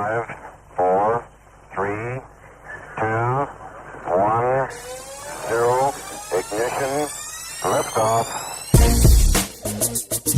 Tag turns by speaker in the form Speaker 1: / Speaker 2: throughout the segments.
Speaker 1: 5, 4, 3, 2, 1, 0, ignition, liftoff.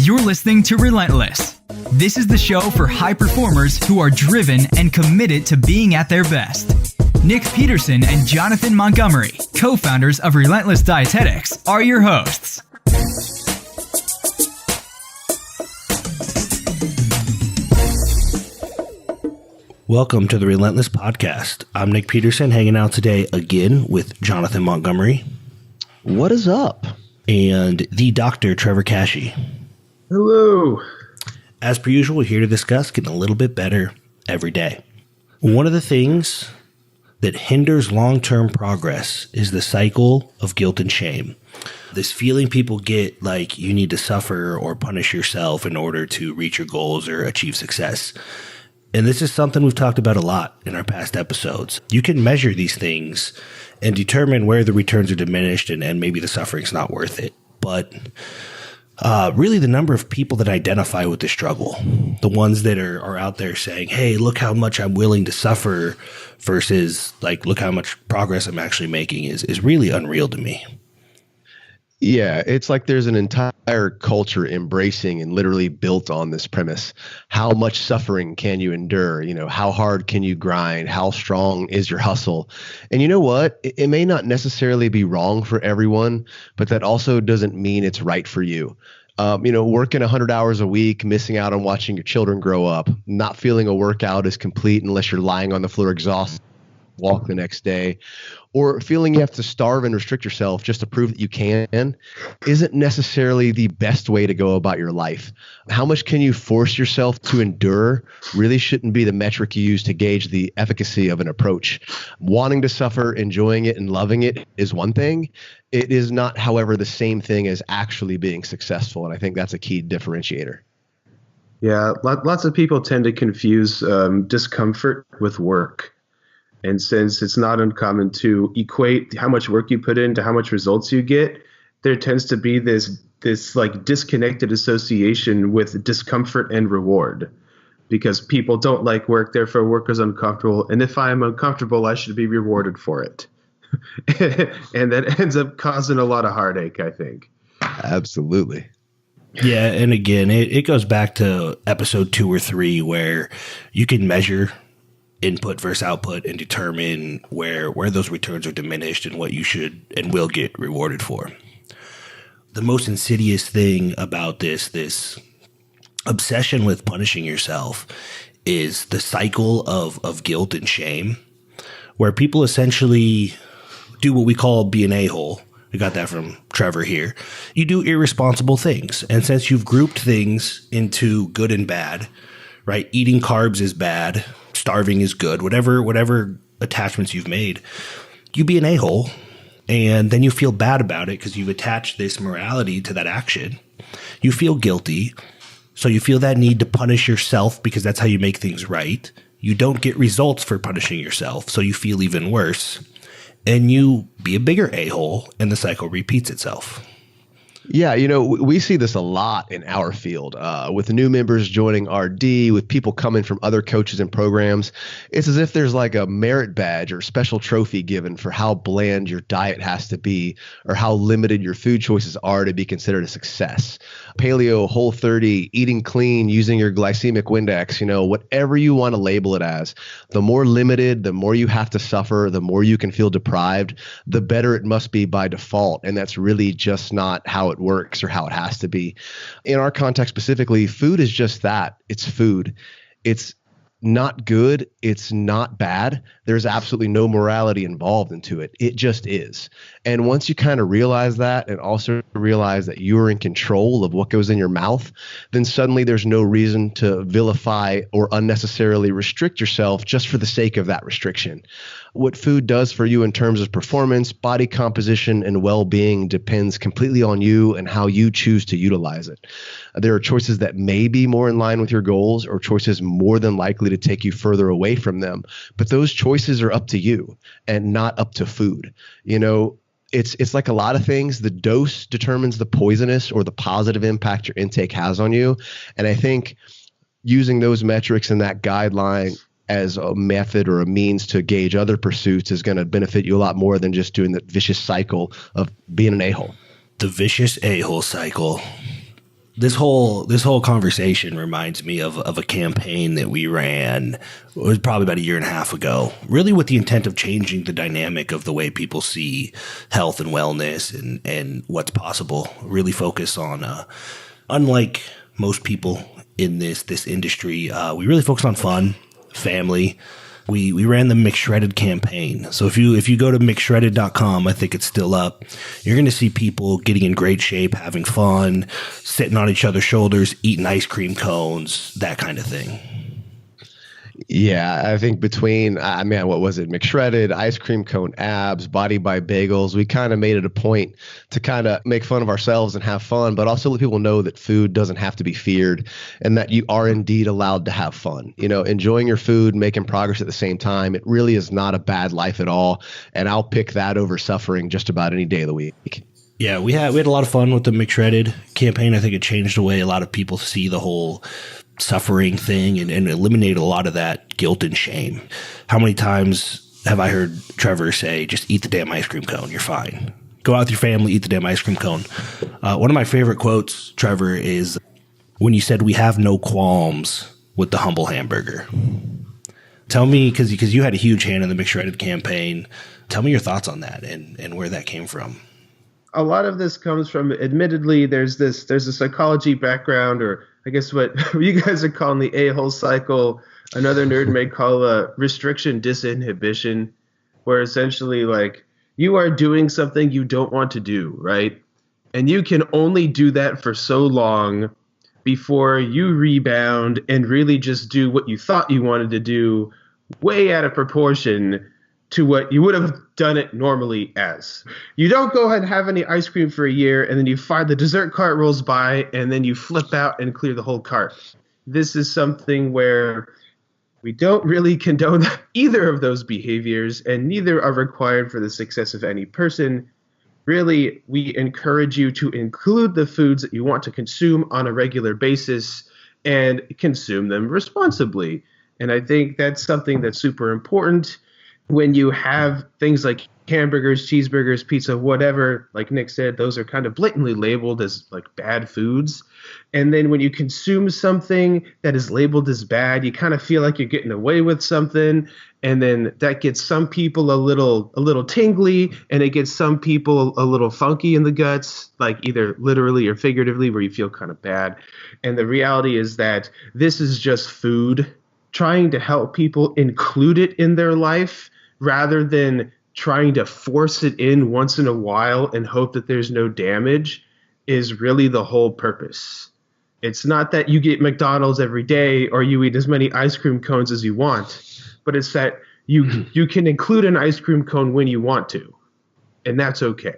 Speaker 2: You're listening to Relentless. This is the show for high performers who are driven and committed to being at their best. Nick Peterson and Jonathan Montgomery, co-founders of Relentless Dietetics, are your hosts.
Speaker 3: Welcome to the Relentless Podcast. I'm Nick Peterson, hanging out today again with Jonathan Montgomery.
Speaker 4: What is up?
Speaker 3: And the Dr. Trevor Cashy.
Speaker 5: Hello.
Speaker 3: As per usual, we're here to discuss getting a little bit better every day. One of the things that hinders long-term progress is the cycle of guilt and shame. This feeling people get like you need to suffer or punish yourself in order to reach your goals or achieve success. And this is something we've talked about a lot in our past episodes. You can measure these things and determine where the returns are diminished and maybe the suffering's not worth it. But really the number of people that identify with the struggle, the ones that are out there saying, hey, look how much I'm willing to suffer versus like, look how much progress I'm actually making is really unreal to me.
Speaker 4: Yeah, it's like there's an entire culture embracing and literally built on this premise. How much suffering can you endure? You know, how hard can you grind? How strong is your hustle? And you know what? It may not necessarily be wrong for everyone, but that also doesn't mean it's right for you. Working 100 hours a week, missing out on watching your children grow up, not feeling a workout is complete unless you're lying on the floor exhausted, walk the next day, or feeling you have to starve and restrict yourself just to prove that you can isn't necessarily the best way to go about your life. How much can you force yourself to endure really shouldn't be the metric you use to gauge the efficacy of an approach. Wanting to suffer, enjoying it, and loving it is one thing. It is not, however, the same thing as actually being successful, and I think that's a key differentiator.
Speaker 5: Yeah, lots of people tend to confuse discomfort with work. And since it's not uncommon to equate how much work you put in to how much results you get, there tends to be this like disconnected association with discomfort and reward, because people don't like work, therefore work is uncomfortable. And if I am uncomfortable, I should be rewarded for it. And that ends up causing a lot of heartache, I think.
Speaker 4: Absolutely.
Speaker 3: Yeah, and again, it goes back to episode 2 or 3 where you can measure input versus output and determine where those returns are diminished and what you should and will get rewarded for. The most insidious thing about this obsession with punishing yourself is the cycle of guilt and shame, where people essentially do what we call be an a-hole. We got that from Trevor here. You do irresponsible things. And since you've grouped things into good and bad, right? Eating carbs is bad. Starving is good. Whatever attachments you've made, you be an a-hole, and then you feel bad about it because you've attached this morality to that action. You feel guilty, so you feel that need to punish yourself because that's how you make things right. You don't get results for punishing yourself, so you feel even worse, and you be a bigger a-hole, and the cycle repeats itself.
Speaker 4: Yeah, we see this a lot in our field with new members joining RD, with people coming from other coaches and programs. It's as if there's like a merit badge or special trophy given for how bland your diet has to be or how limited your food choices are to be considered a success. Paleo, Whole30, eating clean, using your glycemic index, whatever you want to label it as. The more limited, the more you have to suffer, the more you can feel deprived, the better it must be by default. And that's really just not how it works or how it has to be. In our context specifically, food is just that. It's food. It's not good. It's not bad. There's absolutely no morality involved into it. It just is. And once you kind of realize that and also realize that you're in control of what goes in your mouth, then suddenly there's no reason to vilify or unnecessarily restrict yourself just for the sake of that restriction. What food does for you in terms of performance, body composition, and well-being depends completely on you and how you choose to utilize it. There are choices that may be more in line with your goals or choices more than likely to take you further away from them. But those choices are up to you and not up to food. It's like a lot of things. The dose determines the poisonous or the positive impact your intake has on you. And I think using those metrics and that guideline as a method or a means to gauge other pursuits is going to benefit you a lot more than just doing the vicious cycle of being an a-hole.
Speaker 3: The vicious a-hole cycle. This whole conversation reminds me of a campaign that we ran. It was probably about a year and a half ago, really with the intent of changing the dynamic of the way people see health and wellness and what's possible. Really focus on, unlike most people in this industry, we really focus on fun, family. We ran the McShredded campaign. So if you go to McShredded.com, I think it's still up, you're going to see people getting in great shape, having fun, sitting on each other's shoulders, eating ice cream cones, that kind of thing.
Speaker 4: Yeah, I think between, what was it? McShredded, ice cream cone abs, body by bagels. We kind of made it a point to kind of make fun of ourselves and have fun, but also let people know that food doesn't have to be feared and that you are indeed allowed to have fun. Enjoying your food, making progress at the same time. It really is not a bad life at all. And I'll pick that over suffering just about any day of the week.
Speaker 3: Yeah, we had a lot of fun with the McShredded campaign. I think it changed the way a lot of people see the whole suffering thing and eliminated a lot of that guilt and shame. How many times have I heard Trevor say, just eat the damn ice cream cone, you're fine. Go out with your family, eat the damn ice cream cone. One of my favorite quotes, Trevor, is when you said, we have no qualms with the humble hamburger. Tell me, because you had a huge hand in the McShredded campaign, tell me your thoughts on that and where that came from.
Speaker 5: A lot of this comes from, admittedly, there's a psychology background, or I guess what you guys are calling the a-hole cycle. Another nerd may call a restriction disinhibition, where essentially like you are doing something you don't want to do, right? And you can only do that for so long before you rebound and really just do what you thought you wanted to do way out of proportion to what you would have done it normally as. You don't go ahead and have any ice cream for a year, and then you find the dessert cart rolls by, and then you flip out and clear the whole cart. This is something where we don't really condone either of those behaviors, and neither are required for the success of any person. Really, we encourage you to include the foods that you want to consume on a regular basis and consume them responsibly. And I think that's something that's super important. When you have things like hamburgers, cheeseburgers, pizza, whatever, like Nick said, those are kind of blatantly labeled as like bad foods. And then when you consume something that is labeled as bad, you kind of feel like you're getting away with something. And then that gets some people a little tingly, and it gets some people a little funky in the guts, like either literally or figuratively, where you feel kind of bad. And the reality is that this is just food. Trying to help people include it in their life rather than trying to force it in once in a while and hope that there's no damage is really the whole purpose. It's not that you get McDonald's every day or you eat as many ice cream cones as you want, but it's that you can include an ice cream cone when you want to, and that's okay.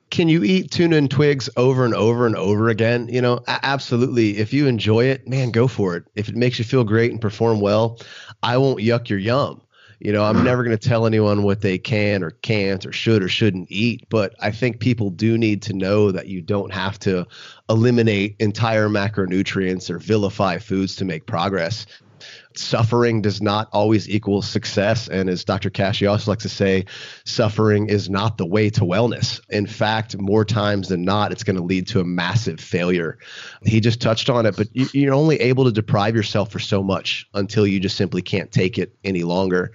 Speaker 4: Can you eat tuna and twigs over and over and over again? Absolutely. If you enjoy it, man, go for it. If it makes you feel great and perform well, I won't yuck your yum. I'm never going to tell anyone what they can or can't or should or shouldn't eat. But I think people do need to know that you don't have to eliminate entire macronutrients or vilify foods to make progress. Suffering does not always equal success. And as Dr. Cashy also likes to say, suffering is not the way to wellness. In fact, more times than not, it's going to lead to a massive failure. He just touched on it, but you're only able to deprive yourself for so much until you just simply can't take it any longer.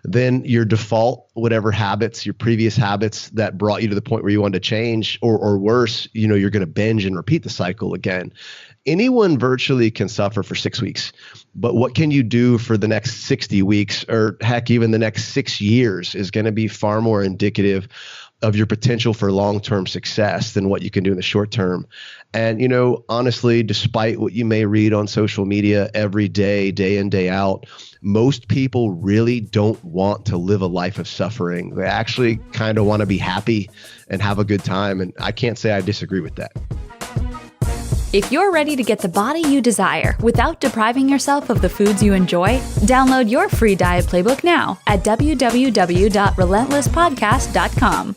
Speaker 4: Then your default, whatever habits, your previous habits that brought you to the point where you wanted to change, or worse, you're going to binge and repeat the cycle again. Anyone virtually can suffer for 6 weeks, but what can you do for the next 60 weeks or heck, even the next 6 years is going to be far more indicative of your potential for long-term success than what you can do in the short term. And, honestly, despite what you may read on social media every day, day in, day out, most people really don't want to live a life of suffering. They actually kind of want to be happy and have a good time. And I can't say I disagree with that.
Speaker 6: If you're ready to get the body you desire without depriving yourself of the foods you enjoy, download your free diet playbook now at www.relentlesspodcast.com.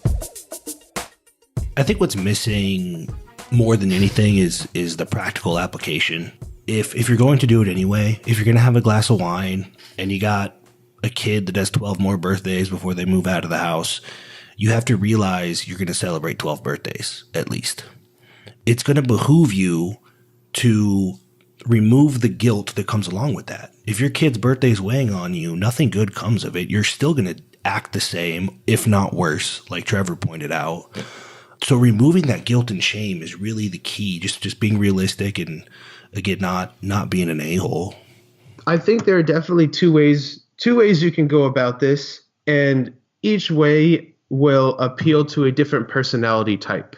Speaker 3: I think what's missing more than anything is the practical application if you're going to do it anyway, if you're going to have a glass of wine and you got a kid that has 12 more birthdays before they move out of the house, you have to realize you're going to celebrate 12 birthdays at least. It's going to behoove you to remove the guilt that comes along with that. If your kid's birthday is weighing on you, nothing good comes of it. You're still going to act the same, if not worse, like Trevor pointed out. So removing that guilt and shame is really the key. Just being realistic and, again, not being an a-hole.
Speaker 5: I think there are definitely two ways you can go about this, and each way will appeal to a different personality type.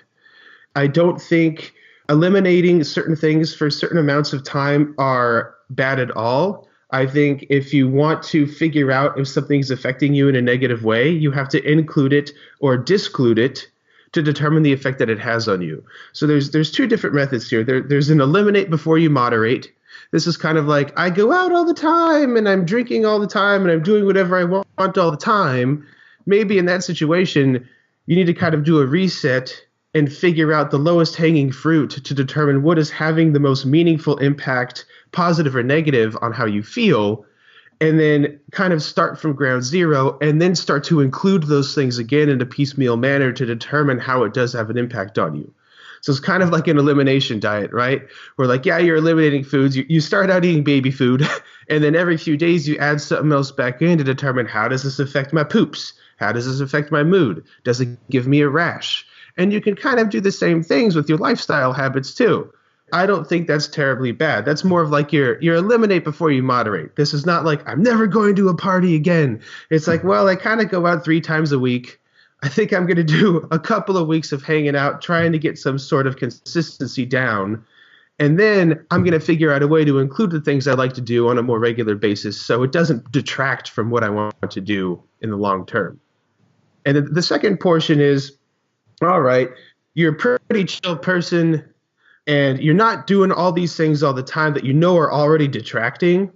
Speaker 5: I don't think eliminating certain things for certain amounts of time are bad at all. I think if you want to figure out if something's affecting you in a negative way, you have to include it or disclude it to determine the effect that it has on you. So there's two different methods here. There's an eliminate before you moderate. This is kind of like, I go out all the time and I'm drinking all the time and I'm doing whatever I want all the time. Maybe in that situation, you need to kind of do a reset and figure out the lowest hanging fruit to determine what is having the most meaningful impact, positive or negative, on how you feel, and then kind of start from ground zero and then start to include those things again in a piecemeal manner to determine how it does have an impact on you. So it's kind of like an elimination diet, right? Where like, yeah, you're eliminating foods. You start out eating baby food, and then every few days you add something else back in to determine, how does this affect my poops? How does this affect my mood? Does it give me a rash? And you can kind of do the same things with your lifestyle habits too. I don't think that's terribly bad. That's more of like your eliminate before you moderate. This is not like, I'm never going to a party again. It's like, well, I kind of go out 3 times a week. I think I'm going to do a couple of weeks of hanging out, trying to get some sort of consistency down. And then I'm going to figure out a way to include the things I like to do on a more regular basis so it doesn't detract from what I want to do in the long term. And then the second portion is, all right, you're a pretty chill person and you're not doing all these things all the time that you know are already detracting.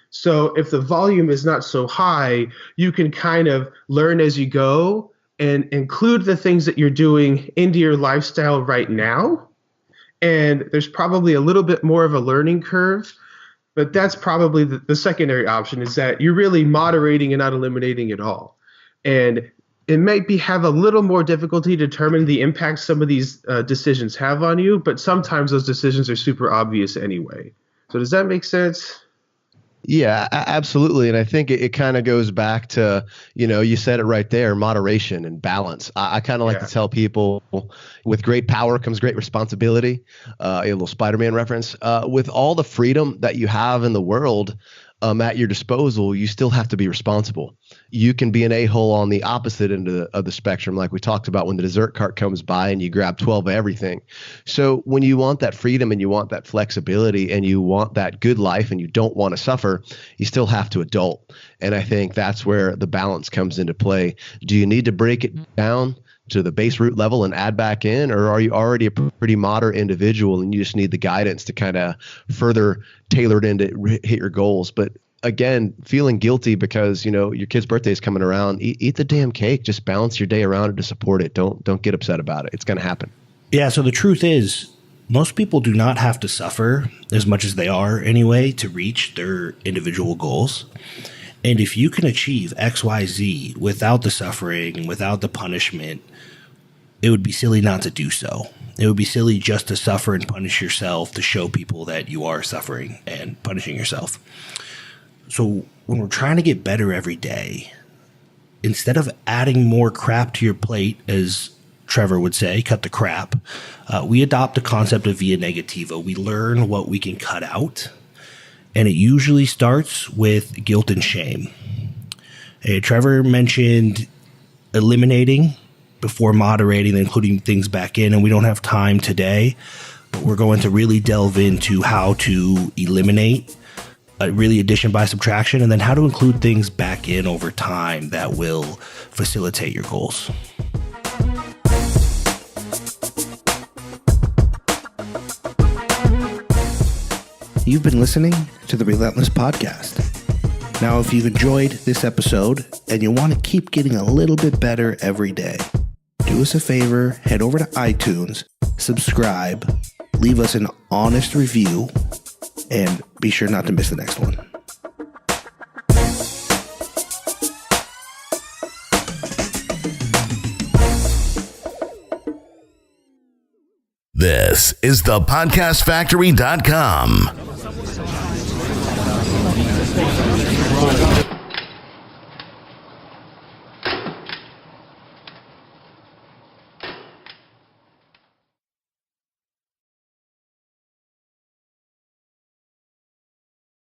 Speaker 5: So if the volume is not so high, you can kind of learn as you go and include the things that you're doing into your lifestyle right now. And there's probably a little bit more of a learning curve, but that's probably the secondary option, is that you're really moderating and not eliminating at all. And it might have a little more difficulty determining the impact some of these decisions have on you, but sometimes those decisions are super obvious anyway. So does that make sense?
Speaker 4: Yeah, absolutely. And I think it kind of goes back to, you said it right there, moderation and balance. I kind of like to tell people, with great power comes great responsibility, a little Spider-Man reference. With all the freedom that you have in the world at your disposal, you still have to be responsible. You can be an a-hole on the opposite end of the spectrum, like we talked about when the dessert cart comes by and you grab 12 of everything. So when you want that freedom and you want that flexibility and you want that good life and you don't want to suffer, you still have to adult. And I think that's where the balance comes into play. Do you need to break it down to the base root level and add back in, or are you already a pretty moderate individual and you just need the guidance to kind of further tailor it in to hit your goals? But again, feeling guilty because, your kid's birthday is coming around, eat the damn cake. Just balance your day around it to support it. Don't get upset about it. It's going to happen. Yeah.
Speaker 3: So the truth is, most people do not have to suffer as much as they are anyway to reach their individual goals. And if you can achieve X, Y, Z without the suffering, without the punishment, it would be silly not to do so. It would be silly just to suffer and punish yourself to show people that you are suffering and punishing yourself. So when we're trying to get better every day, instead of adding more crap to your plate, as Trevor would say, cut the crap, we adopt the concept of via negativa. We learn what we can cut out. And it usually starts with guilt and shame. Trevor mentioned eliminating before moderating, including things back in, and we don't have time today, but we're going to really delve into how to eliminate, really addition by subtraction, and then how to include things back in over time that will facilitate your goals. You've been listening to the Relentless Podcast. Now, if you've enjoyed this episode and you want to keep getting a little bit better every day, do us a favor, head over to iTunes, subscribe, leave us an honest review, And be sure not to miss the next one.
Speaker 7: This is thepodcastfactory.com.